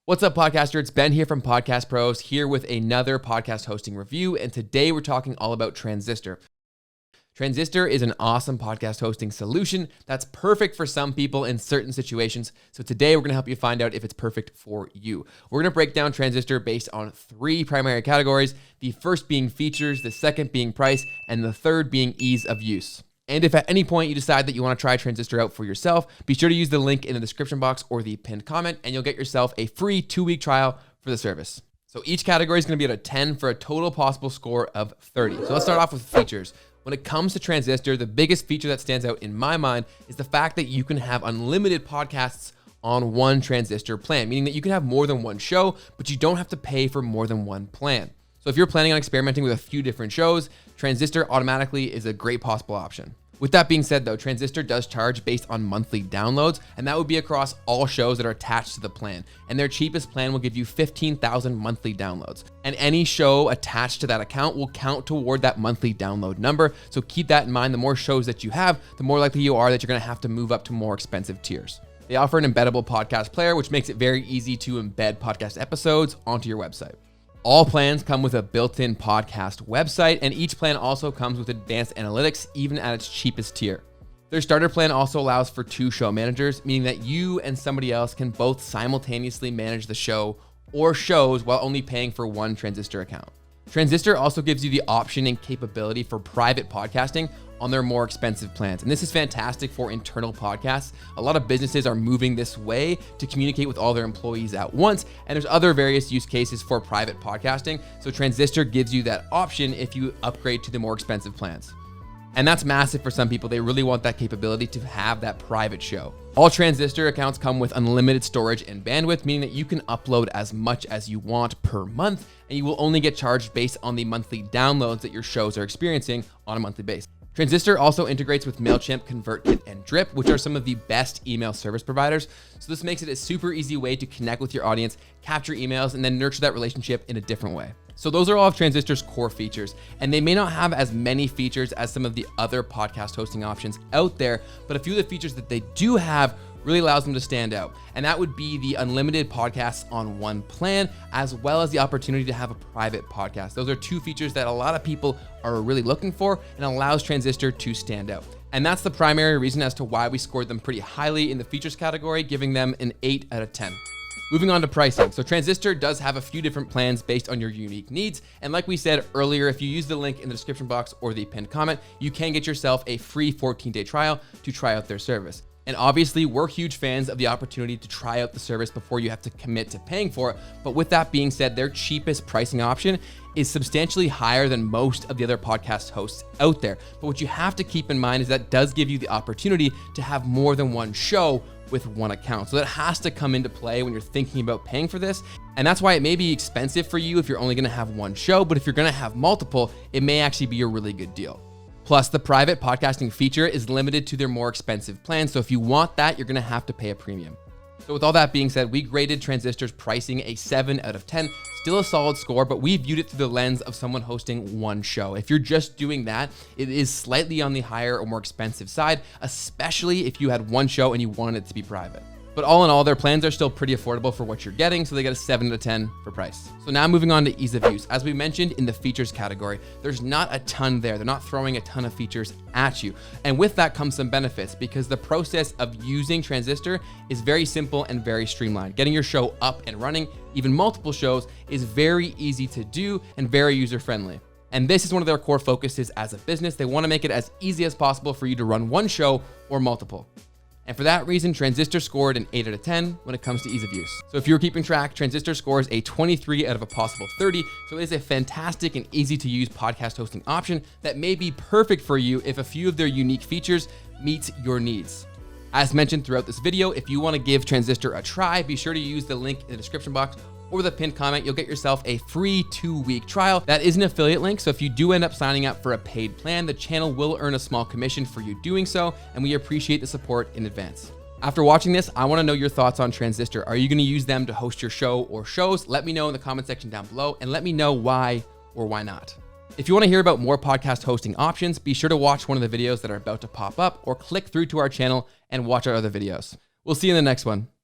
What's up, podcaster? It's Ben here from Podcast Pros, here with another podcast hosting review, and today we're talking all about Transistor. Transistor is an awesome podcast hosting solution that's perfect for some people in certain situations. So today we're going to help you find out if it's perfect for you. We're going to break down Transistor based on three primary categories, the first being features, the second being price, and the third being ease of use. And if at any point you decide that you want to try Transistor out for yourself, be sure to use the link in the description box or the pinned comment, and you'll get yourself a free 2-week trial for the service. So each category is going to be at a 10 for a total possible score of 30. So let's start off with features. When it comes to Transistor, the biggest feature that stands out in my mind is the fact that you can have unlimited podcasts on one Transistor plan, meaning that you can have more than one show, but you don't have to pay for more than one plan. So if you're planning on experimenting with a few different shows, Transistor automatically is a great possible option. With that being said though, Transistor does charge based on monthly downloads, and that would be across all shows that are attached to the plan. And their cheapest plan will give you 15,000 monthly downloads. And any show attached to that account will count toward that monthly download number. So keep that in mind. The more shows that you have, the more likely you are that you're gonna have to move up to more expensive tiers. They offer an embeddable podcast player, which makes it very easy to embed podcast episodes onto your website. All plans come with a built-in podcast website, and each plan also comes with advanced analytics, even at its cheapest tier. Their starter plan also allows for 2 show managers, meaning that you and somebody else can both simultaneously manage the show or shows while only paying for one Transistor account. Transistor also gives you the option and capability for private podcasting on their more expensive plans. And this is fantastic for internal podcasts. A lot of businesses are moving this way to communicate with all their employees at once. And there's other various use cases for private podcasting. So Transistor gives you that option if you upgrade to the more expensive plans. And that's massive for some people. They really want that capability to have that private show. All Transistor accounts come with unlimited storage and bandwidth, meaning that you can upload as much as you want per month, and you will only get charged based on the monthly downloads that your shows are experiencing on a monthly basis. Transistor also integrates with MailChimp, ConvertKit, and Drip, which are some of the best email service providers. So this makes it a super easy way to connect with your audience, capture emails, and then nurture that relationship in a different way. So those are all of Transistor's core features, and they may not have as many features as some of the other podcast hosting options out there, but a few of the features that they do have really allows them to stand out. And that would be the unlimited podcasts on one plan, as well as the opportunity to have a private podcast. Those are 2 features that a lot of people are really looking for and allows Transistor to stand out. And that's the primary reason as to why we scored them pretty highly in the features category, giving them an 8 out of 10. Moving on to pricing. So Transistor does have a few different plans based on your unique needs. And like we said earlier, if you use the link in the description box or the pinned comment, you can get yourself a free 14-day trial to try out their service. And obviously, we're huge fans of the opportunity to try out the service before you have to commit to paying for it. But with that being said, their cheapest pricing option is substantially higher than most of the other podcast hosts out there. But what you have to keep in mind is that does give you the opportunity to have more than one show with one account. So that has to come into play when you're thinking about paying for this. And that's why it may be expensive for you if you're only gonna have one show, but if you're gonna have multiple, it may actually be a really good deal. Plus, the private podcasting feature is limited to their more expensive plans. So if you want that, you're gonna have to pay a premium. So with all that being said, we graded Transistor's pricing a 7 out of 10. Still a solid score, but we viewed it through the lens of someone hosting one show. If you're just doing that, it is slightly on the higher or more expensive side, especially if you had one show and you wanted it to be private. But all in all, their plans are still pretty affordable for what you're getting, so they get a 7 out of 10 for price. So now moving on to ease of use. As we mentioned in the features category, there's not a ton there. They're not throwing a ton of features at you. And with that comes some benefits, because the process of using Transistor is very simple and very streamlined. Getting your show up and running, even multiple shows, is very easy to do and very user-friendly. And this is one of their core focuses as a business. They want to make it as easy as possible for you to run one show or multiple. And for that reason, Transistor scored an 8 out of 10 when it comes to ease of use. So if you're keeping track, Transistor scores a 23 out of a possible 30. So it is a fantastic and easy to use podcast hosting option that may be perfect for you if a few of their unique features meet your needs. As mentioned throughout this video, if you want to give Transistor a try, be sure to use the link in the description box or the pinned comment. You'll get yourself a free 2-week trial. That is an affiliate link, so if you do end up signing up for a paid plan, the channel will earn a small commission for you doing so, and we appreciate the support in advance. After watching this, I want to know your thoughts on Transistor. Are you going to use them to host your show or shows? Let me know in the comment section down below, and let me know why or why not. If you want to hear about more podcast hosting options, be sure to watch one of the videos that are about to pop up, or click through to our channel and watch our other videos. We'll see you in the next one.